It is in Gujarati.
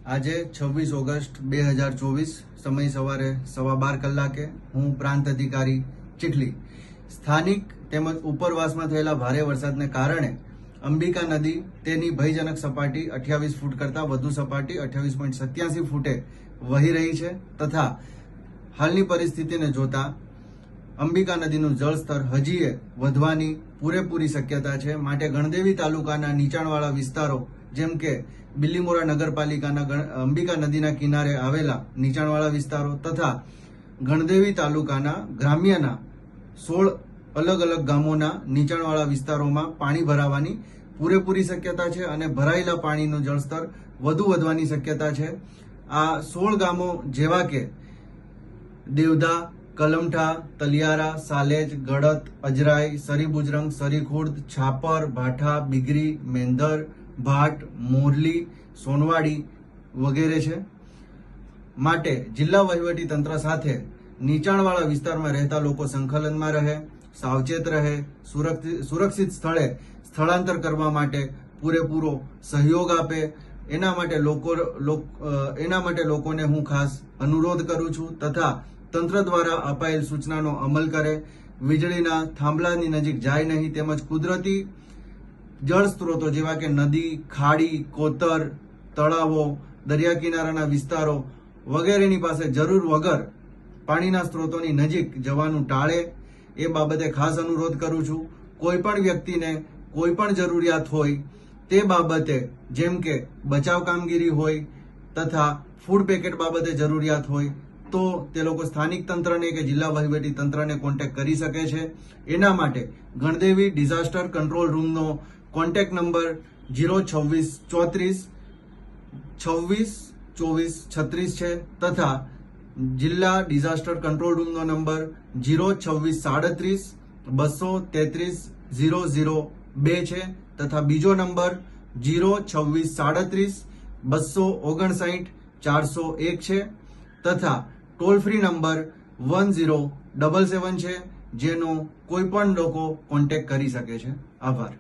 આજે 26 ઓગસ્ટ 2024 સમય સવારે 12:15 કલાકે હું પ્રાંત અધિકારી ચીખલી સ્થાનિક તેમજ ઉપરવાસમાં થયેલા ભારે વરસાદને કારણે અંબિકા નદી તેની ભયજનક સપાટી 28 ફૂટ કરતાં વધુ સપાટી 28.87 ફૂટે વહી રહી છે તથા હાલની પરિસ્થિતિને જોતા અંબિકા નદીનું જળસ્તર હજીએ વધવાની પૂરેપૂરી શક્યતા છે। માટે ગણદેવી તાલુકાના નીચાણવાળા વિસ્તારો જેમ કે બિલીમોરા નગરપાલિકાના અંબિકા નદીના કિનારે આવેલા નીચાણવાળા વિસ્તારો તથા ગણદેવી તાલુકાના ગ્રામ્યના 16 અલગ અલગ ગામોના નીચાણવાળા વિસ્તારોમાં પાણી ભરાવાની પૂરેપૂરી શક્યતા છે અને ભરાયેલા પાણીનું જળસ્તર વધુ વધવાની શક્યતા છે। આ 16 ગામો જેવા કે દેવધા, કલમઠા, તલિયારા, સાલેજ, ગડત, અજરાઈ, સરીબુજરંગ, સરીખુર્દ, છાપર, ભાઠા, બિગરી, મેંદર, ભાટ, મોરલી, સોનવાડી વગેરે છે। માટે જિલ્લા વહીવટી તંત્ર સાથે નીચાણવાળા વિસ્તારમાં રહેતા લોકો સંકલનમાં રહે, સાવચેત રહે, સુરક્ષિત સ્થળે સ્થળાંતર કરવા માટે પૂરેપૂરો સહયોગ આપે એના માટે લોકોને હું ખાસ અનુરોધ કરું છું તથા તંત્ર દ્વારા અપાયેલ સૂચનાનો અમલ કરે, વીજળીના થાંભલાની નજીક જાય નહીં તેમજ કુદરતી જળ સ્ત્રોતો જેવા કે નદી, ખાડી, કોતર, તળાવો, દરિયા કિનારાના વિસ્તારો વગેરેની પાસે જરૂર વગર પાણીના સ્ત્રોતોની નજીક જવાનું ટાળે એ બાબતે ખાસ અનુરોધ કરું છું। કોઈ પણ વ્યક્તિને કોઈ પણ જરૂરિયાત હોય તે બાબતે જેમ કે બચાવ કામગીરી હોય તથા ફૂડ પેકેટ બાબતે જરૂરિયાત હોય તો તે લોકો સ્થાનિક તંત્રને કે જિલ્લા વહીવટી તંત્રને કોન્ટેક્ટ કરી શકે છે। એના માટે ગણદેવી ડિઝાસ્ટર કંટ્રોલ રૂમનો કોન્ટેક્ટ નંબર 02634 262436 છે તથા જિલ્લા ડિઝાસ્ટર કંટ્રોલ રૂમનો નંબર 02637 233 002 છે તથા બીજો નંબર 02637 259 401 છે તથા ટોલ ફ્રી નંબર 1077 છે જેનો કોઈ પણ લોકો કોન્ટેક્ટ કરી શકે છે। આભાર।